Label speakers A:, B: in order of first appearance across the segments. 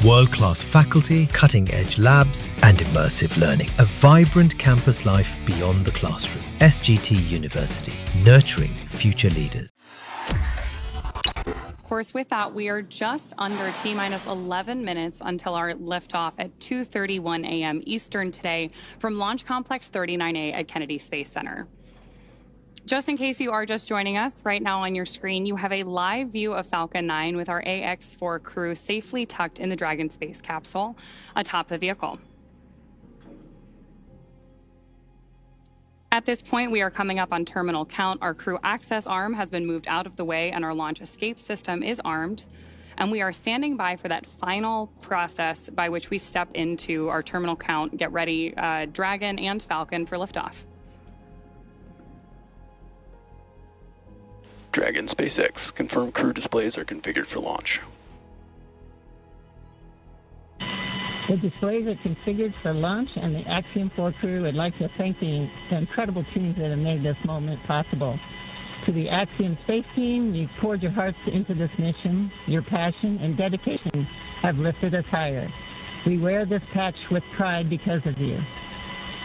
A: World-class faculty, cutting-edge labs, and immersive learning. A vibrant campus life beyond the classroom. SGT University, nurturing future leaders.
B: Of course, with that, we are just under T-minus 11 minutes until our liftoff at 2:31 a.m. Eastern today from Launch Complex 39A at Kennedy Space Center. Just in case you are just joining us, right now on your screen, you have a live view of Falcon 9 with our AX-4 crew safely tucked in the Dragon space capsule atop the vehicle. At this point, we are coming up on terminal count. Our crew access arm has been moved out of the way and our launch escape system is armed. And we are standing by for that final process by which we step into our terminal count, get ready, Dragon and Falcon for liftoff.
C: Dragon SpaceX, confirmed crew displays are configured for launch.
D: The displays are configured for launch, and the Axiom 4 crew would like to thank the incredible teams that have made this moment possible. To the Axiom space team, you've poured your hearts into this mission. Your passion and dedication have lifted us higher. We wear this patch with pride because of you.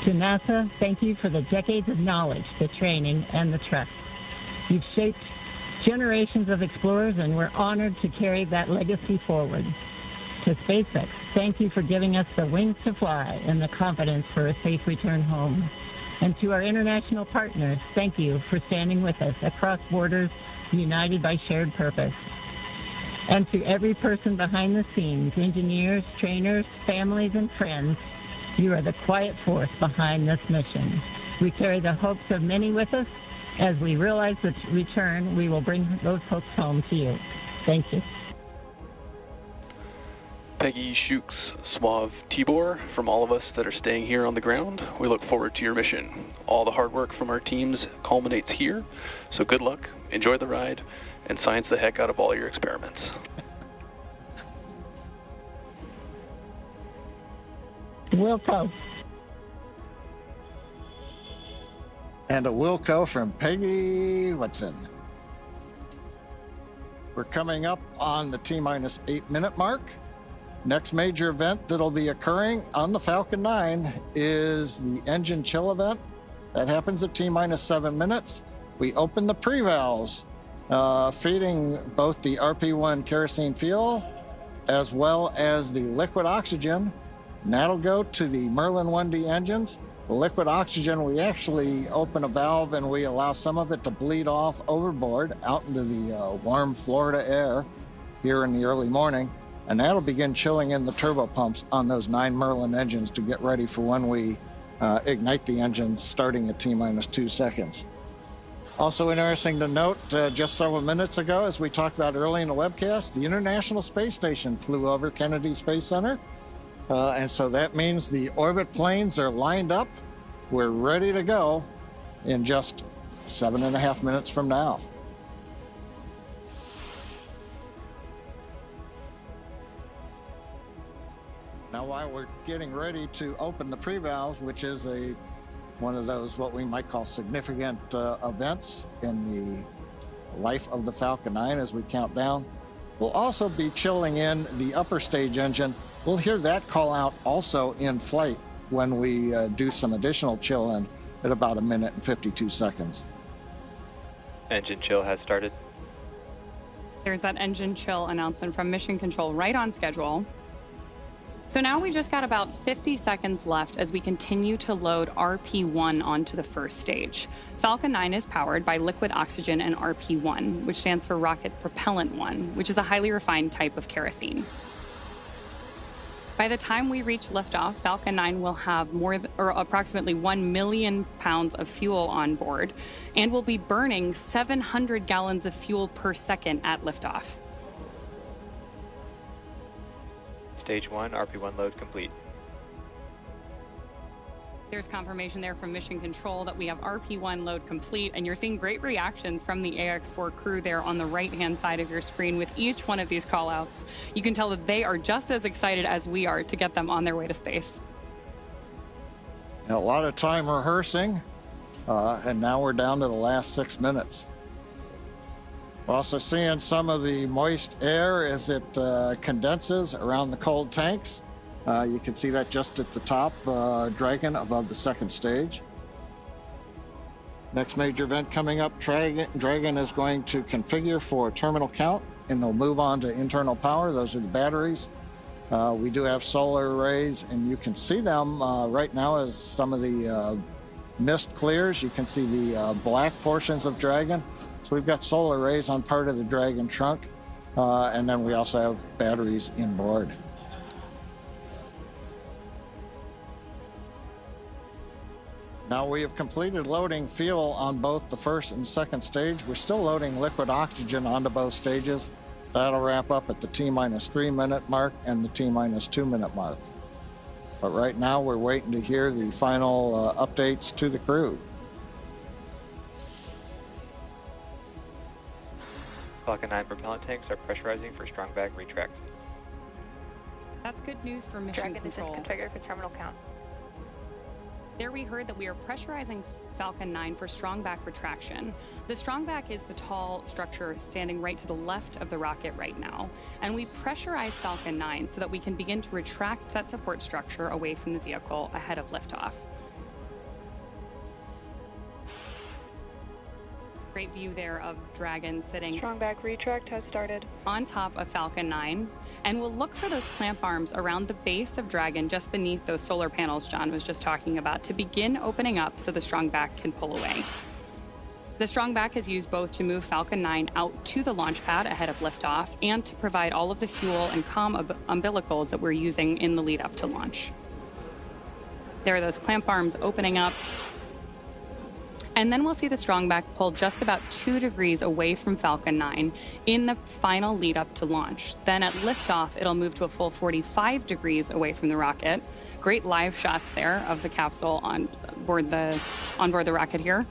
D: To NASA, thank you for the decades of knowledge, the training, and the trust. You've shaped generations of explorers, and we're honored to carry that legacy forward. To SpaceX, thank you for giving us the wings to fly and the confidence for a safe return home. And to our international partners, thank you for standing with us across borders, united by shared purpose. And to every person behind the scenes, engineers, trainers, families, and friends, you are the quiet force behind this mission. We carry the hopes of many with us. As we realize the return, we will bring those hopes home to you. Thank you.
C: Peggy, Shukes, Sław, Tibor, from all of us that are staying here on the ground, we look forward to your mission. All the hard work from our teams culminates here, so good luck, enjoy the ride, and science the heck out of all your experiments.
D: Wilco.
E: And a Wilco from Peggy Whitson. We're coming up on the T-minus 8-minute mark. Next major event that'll be occurring on the Falcon 9 is the engine chill event. That happens at T-minus 7 minutes. We open the pre-valves, feeding both the RP-1 kerosene fuel as well as the liquid oxygen. And that'll go to the Merlin 1D engines. The liquid oxygen, we actually open a valve and we allow some of it to bleed off overboard out into the warm Florida air here in the early morning. And that'll begin chilling in the turbo pumps on those 9 Merlin engines to get ready for when we ignite the engines starting at T-minus 2 seconds. Also interesting to note, just several minutes ago, as we talked about early in the webcast, the International Space Station flew over Kennedy Space Center. And so that means the orbit planes are lined up. We're ready to go in just 7.5 minutes from now. Now, while we're getting ready to open the pre-valves, which is one of those what we might call significant events in the life of the Falcon 9 as we count down, we'll also be chilling in the upper stage engine. We'll hear that call out also in flight when we do some additional chill in at about 1 minute and 52 seconds.
F: Engine chill has started.
B: There's that engine chill announcement from Mission Control right on schedule. So now we just got about 50 seconds left as we continue to load RP-1 onto the first stage. Falcon 9 is powered by liquid oxygen and RP-1, which stands for Rocket Propellant 1, which is a highly refined type of kerosene. By the time we reach liftoff, Falcon 9 will have approximately 1 million pounds of fuel on board and will be burning 700 gallons of fuel per second at liftoff.
F: Stage 1, RP-1 load complete.
B: There's confirmation there from Mission Control that we have RP-1 load complete, and you're seeing great reactions from the AX-4 crew there on the right-hand side of your screen with each one of these call-outs. You can tell that they are just as excited as we are to get them on their way to space.
E: A lot of time rehearsing, and now we're down to the last 6 minutes. We're also seeing some of the moist air as it condenses around the cold tanks. You can see that just at the top, Dragon above the second stage. Next major event coming up, Dragon is going to configure for terminal count, and they'll move on to internal power. Those are the batteries. We do have solar arrays, and you can see them right now as some of the mist clears. You can see the black portions of Dragon. So we've got solar arrays on part of the Dragon trunk, and then we also have batteries inboard. Now we have completed loading fuel on both the first and second stage. We're still loading liquid oxygen onto both stages. That'll wrap up at the T-3 minute mark and the T-2 minute mark. But right now we're waiting to hear the final updates to the crew.
F: Falcon 9 propellant tanks are pressurizing for strong bag retract.
B: That's good news for mission
G: Dragon
B: control.
G: is configured for terminal count.
B: There we heard that we are pressurizing Falcon 9 for strong back retraction. The strong back is the tall structure standing right to the left of the rocket right now. And we pressurize Falcon 9 so that we can begin to retract that support structure away from the vehicle ahead of liftoff. Great view there of Dragon sitting
G: Strong back retract has started.
B: on top of Falcon 9. And we'll look for those clamp arms around the base of Dragon just beneath those solar panels John was just talking about to begin opening up so the strong back can pull away. The strong back is used both to move Falcon 9 out to the launch pad ahead of liftoff and to provide all of the fuel and comm umbilicals that we're using in the lead up to launch. There are those clamp arms opening up. And then we'll see the strong back pull just about 2 degrees away from Falcon 9 in the final lead up to launch. Then at liftoff, it'll move to a full 45 degrees away from the rocket. Great live shots there of the capsule on board the rocket here.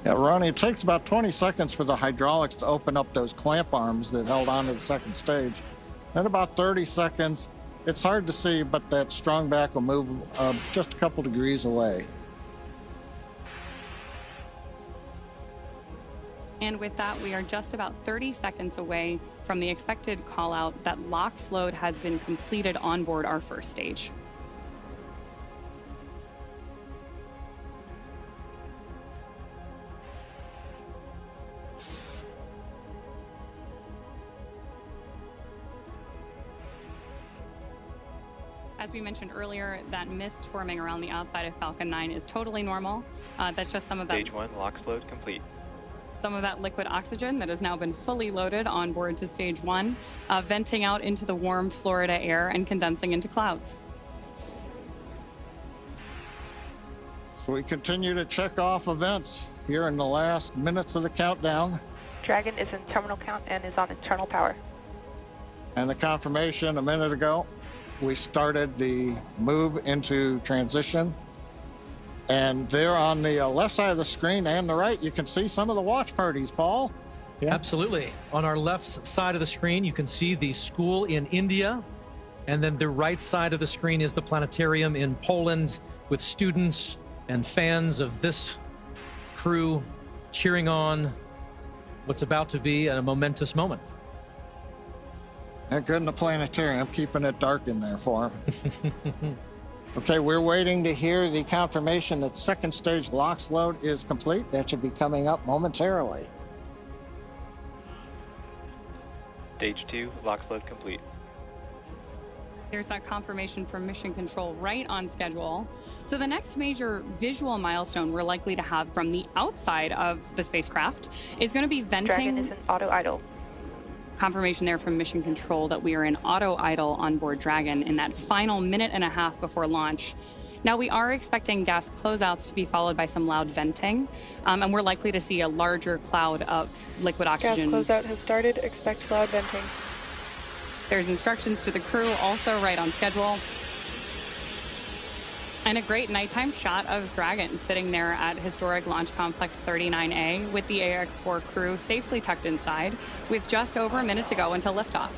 E: Yeah, Ronnie, it takes about 20 seconds for the hydraulics to open up those clamp arms that held on to the second stage. Then about 30 seconds, it's hard to see, but that strong back will move just a couple degrees away.
B: And with that, we are just about 30 seconds away from the expected call out that LOX load has been completed on board our first stage. As we mentioned earlier, that mist forming around the outside of Falcon 9 is totally normal. That's just some of that.
F: Stage 1 LOX load complete.
B: Some of that liquid oxygen that has now been fully loaded on board to stage 1, venting out into the warm Florida air and condensing into clouds.
E: So we continue to check off events here in the last minutes of the countdown.
G: Dragon is in terminal count and is on internal power.
E: And the confirmation a minute ago, we started the move into transition. And there on the left side of the screen and the right, you can see some of the watch parties, Paul.
H: Yeah. Absolutely. On our left side of the screen, you can see the school in India. And then the right side of the screen is the planetarium in Poland with students and fans of this crew cheering on what's about to be a momentous moment.
E: They're good in the planetarium, keeping it dark in there for them. Okay, we're waiting to hear the confirmation that second stage LOX load is complete. That should be coming up momentarily.
F: Stage 2 LOX load complete.
B: There's that confirmation from Mission Control right on schedule. So the next major visual milestone we're likely to have from the outside of the spacecraft is going to be venting.
G: Dragon is in auto idle.
B: Confirmation there from Mission Control that we are in auto idle on board Dragon in that final minute and a half before launch. Now, we are expecting gas closeouts to be followed by some loud venting, and we're likely to see a larger cloud of liquid oxygen.
G: Gas closeout has started. Expect loud venting.
B: There's instructions to the crew, also right on schedule. And a great nighttime shot of Dragon sitting there at historic Launch Complex 39A with the AX-4 crew safely tucked inside with just over a minute to go until liftoff.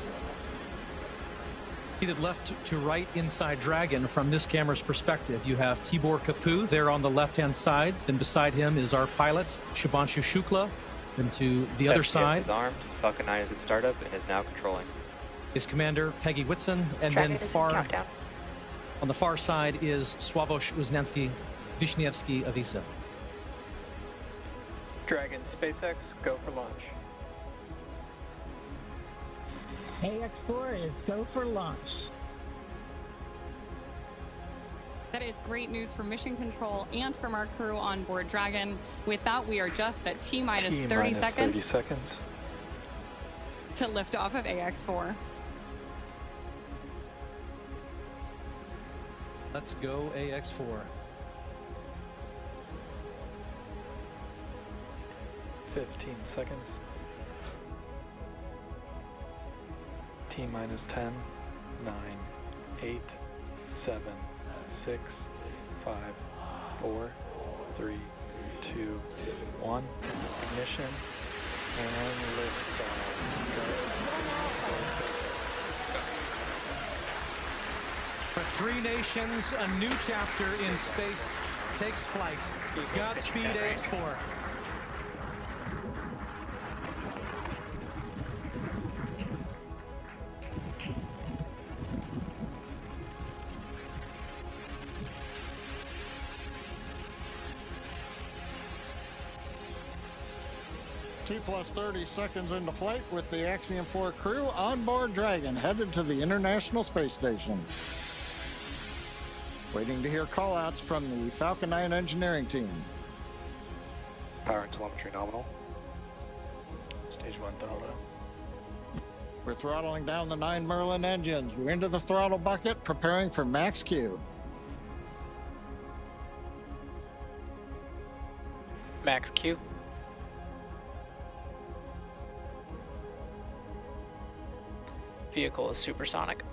H: Seated left to right inside Dragon from this camera's perspective, you have Tibor Kapu there on the left-hand side. Then beside him is our pilot, Shubhanshu Shukla. Then to the other side
F: is armed. Falcon 9 is at startup and is now controlling.
H: is Commander Peggy Whitson, and
G: Dragon
H: then
G: is in
H: far
G: countdown.
H: on the far side is Sławosz Uznan, Wiśniewski of ISO.
F: Dragon, SpaceX, go for launch.
D: AX4 is go for launch.
B: That is great news for mission control and from our crew on board Dragon. With that, we are just at T-minus 30 seconds to lift off of AX4.
H: Let's go AX4.
I: 15 seconds. T-minus 10, 9, 8, 7, 6, 5, 4, 3, 2, 1. Ignition and liftoff.
H: For three nations, a new chapter in space takes flight. Godspeed, AX4.
E: T plus 30 seconds into flight with the Axiom 4 crew on board Dragon, headed to the International Space Station. Waiting to hear callouts from the Falcon 9 engineering team.
I: Power and telemetry nominal. Stage 1 throttle.
E: We're throttling down the 9 Merlin engines. We're into the throttle bucket, preparing for max Q.
F: Max Q. Vehicle is supersonic.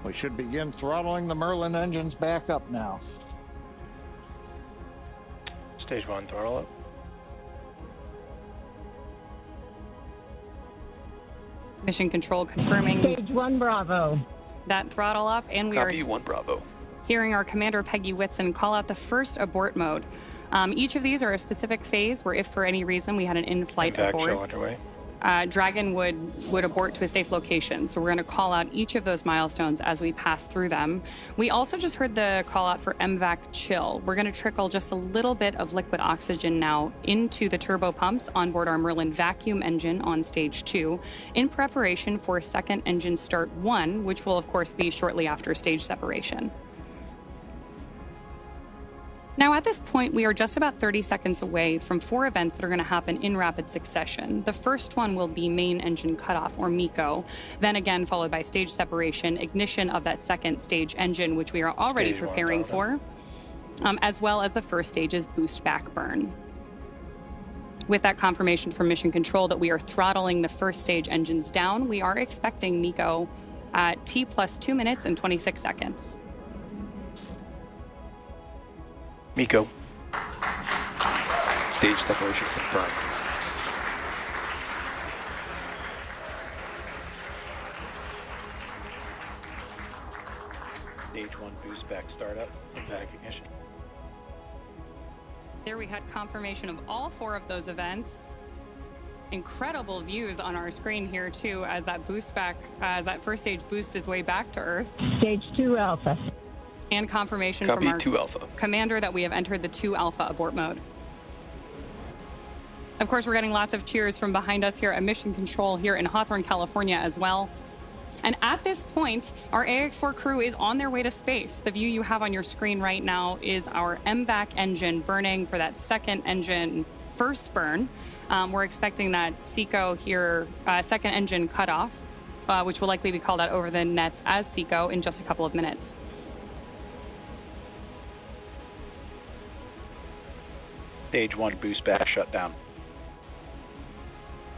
E: We should begin throttling the Merlin engines back up now.
I: Stage 1 throttle up.
B: Mission control confirming
D: Stage 1 Bravo.
B: that throttle up, and we
C: Copy,
B: are
C: 1 Bravo.
B: hearing our Commander Peggy Whitson call out the first abort mode. Each of these are a specific phase where if for any reason we had an in-flight
I: Impact
B: abort,
I: show underway.
B: Dragon would abort to a safe location. So we're going to call out each of those milestones as we pass through them. We also just heard the call out for MVAC chill. We're going to trickle just a little bit of liquid oxygen now into the turbo pumps on board our Merlin vacuum engine on stage 2 in preparation for second engine start 1, which will of course be shortly after stage separation. Now, at this point, we are just about 30 seconds away from 4 events that are going to happen in rapid succession. The first one will be main engine cutoff, or MECO, then again followed by stage separation, ignition of that second stage engine, which we are already
I: Stage 1
B: preparing
I: throttle.
B: for, as well as the first stage's boost back burn. With that confirmation from Mission Control that we are throttling the first stage engines down, we are expecting MECO at T plus 2 minutes and 26 seconds.
C: MECO. Stage separation confirmed.
I: Stage 1 boost back startup. Back ignition.
B: There we had confirmation of all 4 of those events. Incredible views on our screen here too, as that boost back, as that first stage boosts its way back to Earth.
D: Stage 2 Alpha.
B: And confirmation
C: Copy,
B: from our
C: 2 Alpha.
B: commander that we have entered the 2 Alpha abort mode. Of course, we're getting lots of cheers from behind us here at Mission Control here in Hawthorne, California as well. And at this point, our AX4 crew is on their way to space. The view you have on your screen right now is our MVAC engine burning for that second engine first burn. We're expecting that SECO here, second engine cutoff, which will likely be called out over the nets as SECO in just a couple of minutes.
I: Stage 1 boost back shutdown.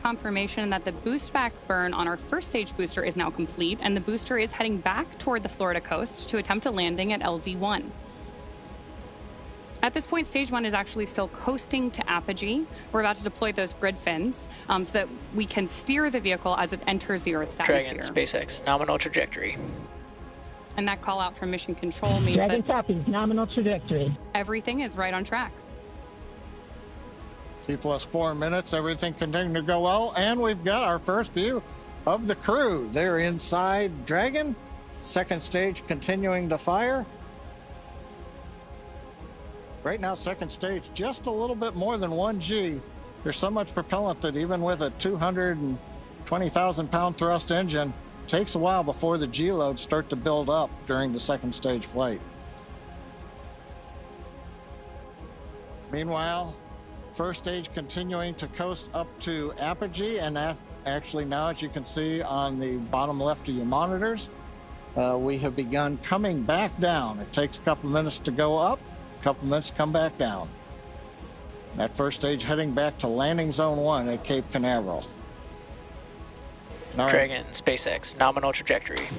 B: Confirmation that the boost back burn on our first stage booster is now complete, and the booster is heading back toward the Florida coast to attempt a landing at LZ1. At this point, stage 1 is actually still coasting to apogee. We're about to deploy those grid fins so that we can steer the vehicle as it enters the Earth's atmosphere.
F: Dragon, SpaceX, nominal trajectory.
B: And that call out from Mission Control means
D: Dragon
B: that
D: copies, nominal trajectory.
B: everything is right on track.
E: T plus 4 minutes, everything continuing to go well, and we've got our first view of the crew. They're inside Dragon. Second stage continuing to fire. Right now, second stage just a little bit more than 1G. There's so much propellant that even with a 220,000 pound thrust engine, it takes a while before the G loads start to build up during the second stage flight. Meanwhile, first stage continuing to coast up to apogee, and actually now, as you can see on the bottom left of your monitors, we have begun coming back down. It takes a couple minutes to go up, a couple minutes to come back down. That first stage heading back to landing zone 1 at Cape Canaveral. All right.
F: Dragon, SpaceX, nominal trajectory.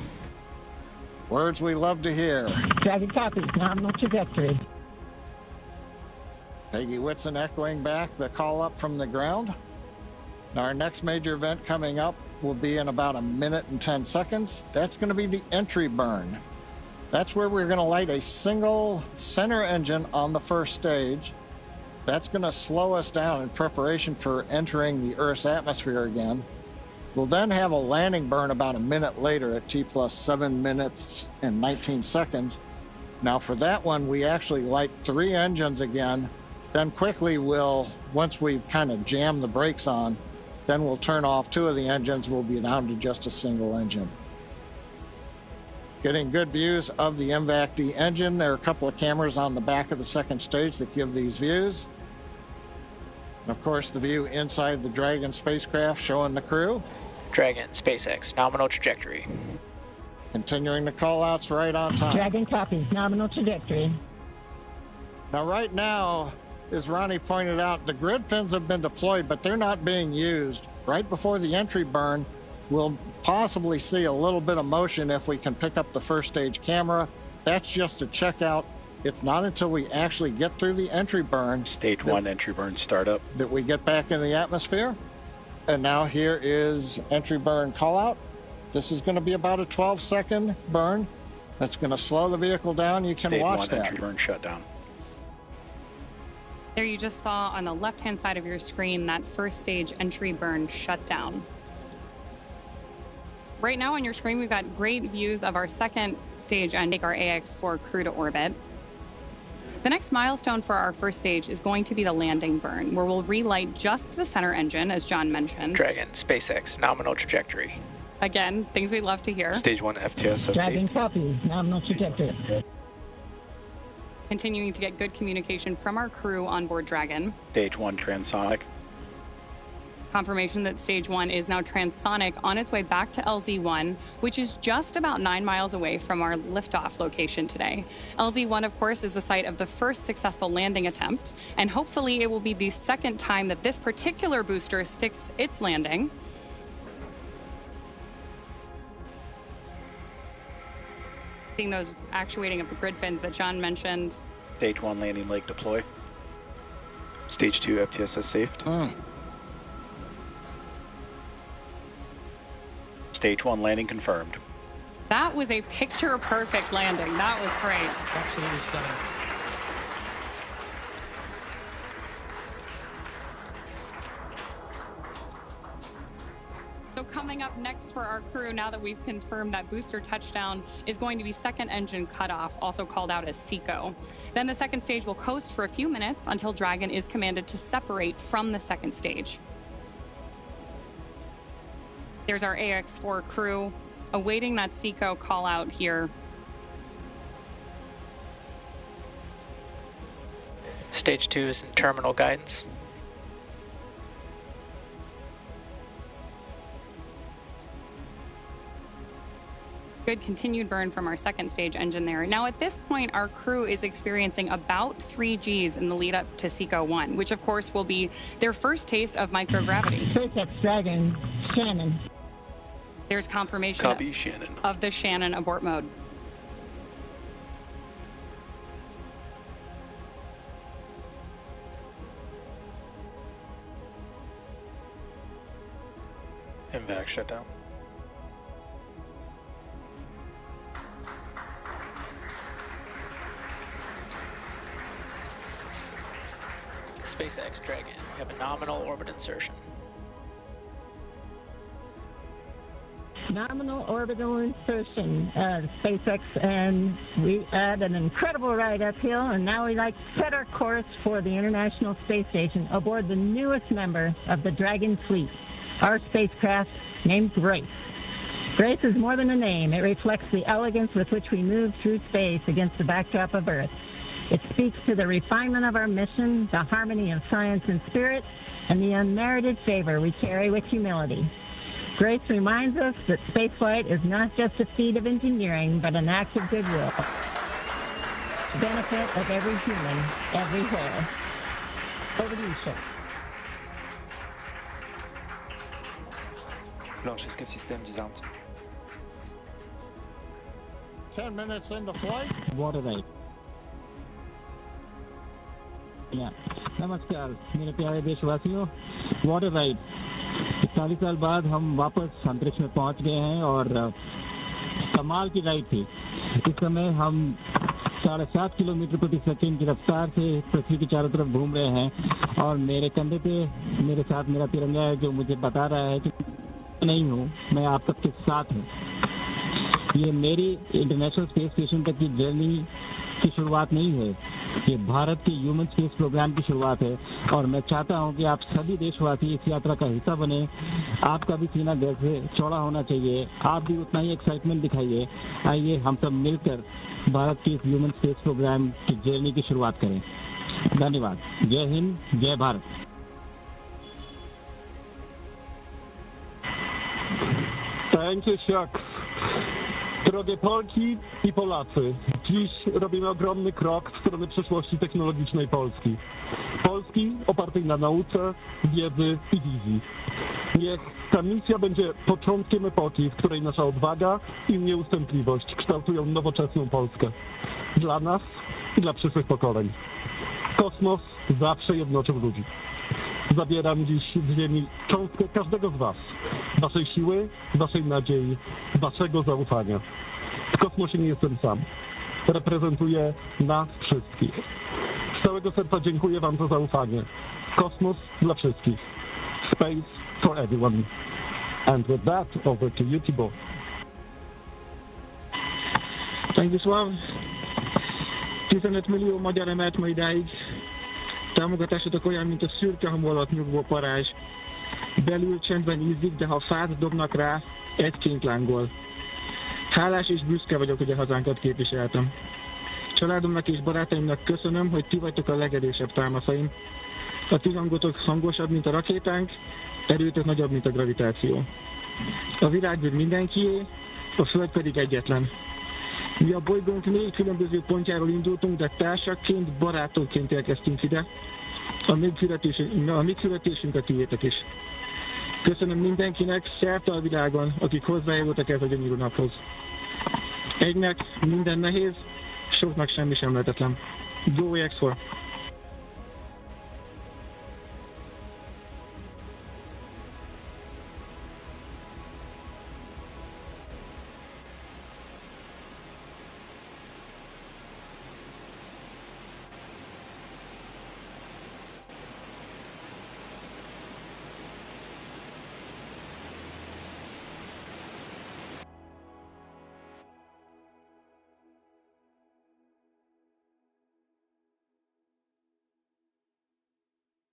E: Words we love to hear.
D: Dragon copies, nominal trajectory.
E: Peggy Whitson echoing back the call up from the ground. Now our next major event coming up will be in about 1 minute and 10 seconds. That's going to be the entry burn. That's where we're going to light a single center engine on the first stage. That's going to slow us down in preparation for entering the Earth's atmosphere again. We'll then have a landing burn about 1 minute later at T plus 7 minutes and 19 seconds. Now for that one, we actually light 3 engines again. Then quickly once we've kind of jammed the brakes on, then we'll turn off 2 of the engines. We'll be down to just a single engine. Getting good views of the MVAC-D engine. There are a couple of cameras on the back of the second stage that give these views. And of course, the view inside the Dragon spacecraft showing the crew.
F: Dragon, SpaceX, nominal trajectory.
E: Continuing the call-outs right on time.
D: Dragon copies, nominal trajectory.
E: Now, right now, as Ronnie pointed out, the grid fins have been deployed, but they're not being used. Right before the entry burn, we'll possibly see a little bit of motion if we can pick up the first stage camera. That's just a checkout. It's not until we actually get through the entry burn,
I: Stage 1 entry burn startup,
E: that we get back in the atmosphere. And now here is entry burn call out. This is going to be about a 12-second burn. That's going to slow the vehicle down. You can
I: Stage
E: watch
I: 1
E: that.
I: entry burn shutdown.
B: There you just saw on the left-hand side of your screen that first stage entry burn shutdown. Right now on your screen, we've got great views of our second stage and take our AX4 crew to orbit. The next milestone for our first stage is going to be the landing burn, where we'll relight just the center engine, as John mentioned.
F: Dragon, SpaceX, nominal trajectory.
B: Again, things we'd love to hear.
I: Stage 1 FTS
D: Dragon
I: update.
D: copies, nominal trajectory.
B: Continuing to get good communication from our crew on board Dragon.
I: Stage 1 transonic.
B: Confirmation that stage 1 is now transonic on its way back to LZ1, which is just about 9 miles away from our liftoff location today. LZ1, of course, is the site of the first successful landing attempt, and hopefully it will be the second time that this particular booster sticks its landing. Seeing those actuating of the grid fins that John mentioned.
I: Stage 1 landing leg deploy. Stage 2 FTSS safed. Stage 1 landing confirmed.
B: That was a picture-perfect landing. That was great.
H: Absolutely stunning.
B: So coming up next for our crew, now that we've confirmed that booster touchdown, is going to be second engine cutoff, also called out as SECO. Then the second stage will coast for a few minutes until Dragon is commanded to separate from the second stage. There's our AX4 crew awaiting that SECO call out here.
F: Stage 2 is in terminal guidance.
B: Good continued burn from our second stage engine there. Now at this point, our crew is experiencing about 3 Gs in the lead up to SECO 1, which of course will be their first taste of microgravity.
D: SpaceX Dragon, Shannon.
B: There's confirmation
C: Copy, Shannon.
B: of the Shannon abort mode.
I: MVAC shutdown.
F: SpaceX Dragon. We have a nominal orbit insertion.
D: Nominal orbital insertion, SpaceX, and we had an incredible ride uphill, and now we like to set our course for the International Space Station aboard the newest member of the Dragon fleet, our spacecraft named Grace. Grace is more than a name. It reflects the elegance with which we move through space against the backdrop of Earth. It speaks to the refinement of our mission, the harmony of science and spirit, and the unmerited favor we carry with humility. Grace reminds us that spaceflight is not just a feat of engineering, but an act of goodwill. Benefit of every human, everywhere. Over to you, sir.
I: Wszystkie systemy zamknięte.
E: 10 minutes into flight.
J: Water ride. नमस्कार मेरे प्यारे देशवासियों, water ride 40 साल बाद हम वापस अंतरिक्ष में पहुंच गए हैं और कमाल की राइड थी। इस समय हम 7.5 किलोमीटर प्रति सेकंड की रफ्तार से पृथ्वी के चारों तरफ घूम रहे हैं और मेरे कंधे पे मेरे साथ मेरा तिरंगा है जो मुझे बता रहा है कि नहीं हूँ, मैं आप सबके साथ हूँ। ये मेरी इंटरनेशनल स्पेस स्टेशन तक की जर्नी की शुरुआत नहीं है, ये भारत के ह्यूमन स्पेस प्रोग्राम की शुरुआत है और मैं चाहता हूं कि आप सभी देशवासी इस यात्रा का हिस्सा बने। आपका भी सीना गर्व से चौड़ा होना चाहिए, आप भी उतना ही एक्साइटमेंट दिखाइए। आइए हम सब मिलकर भारत के इस ह्यूमन स्पेस प्रोग्राम की जर्नी की शुरुआत करें। धन्यवाद। जय हिंद, जय Bharat.
K: Thank you, Chuck. Drogie Polki i Polacy, dziś robimy ogromny krok w stronę przyszłości technologicznej Polski. Polski opartej na nauce, wiedzy i wizji. Niech ta misja będzie początkiem epoki, w której nasza odwaga i nieustępliwość kształtują nowoczesną Polskę. Dla nas i dla przyszłych pokoleń. Kosmos zawsze jednoczył ludzi. Zabieram dziś z ziemi cząstkę każdego z was. Waszej siły, waszej nadziei, waszego zaufania. W kosmosie nie jestem sam. Reprezentuję nas wszystkich. Z całego serca dziękuję wam za zaufanie. Kosmos dla wszystkich. Space for everyone. And with that, over to you, Tibor.
J: Thank you, Sław. 15 millió magyar emelt ma idáig. Támogatásotok olyan, mint a szürke hang alatt nyugvó parázs. Belül csendben ízik, de ha fát dobnak rá, egyként lángol. Hálás és büszke vagyok, hogy a hazánkat képviseltem. Családomnak és barátaimnak köszönöm, hogy ti vagytok a legerősebb támaszaim. A ti hangotok hangosabb, mint a rakétánk, erőtök nagyobb, mint a gravitáció. A világűr mindenkié, a Föld pedig egyetlen. Mi a bolygónk 4 különböző pontjáról indultunk, de társakként, barátokként érkeztünk ide. A mi küldetésünk a tiétek is. Köszönöm mindenkinek szerte a világon, akik hozzájárultak ez a gyönyörű naphoz. Egynek minden nehéz, soknak semmi sem lehetetlen. Go X4!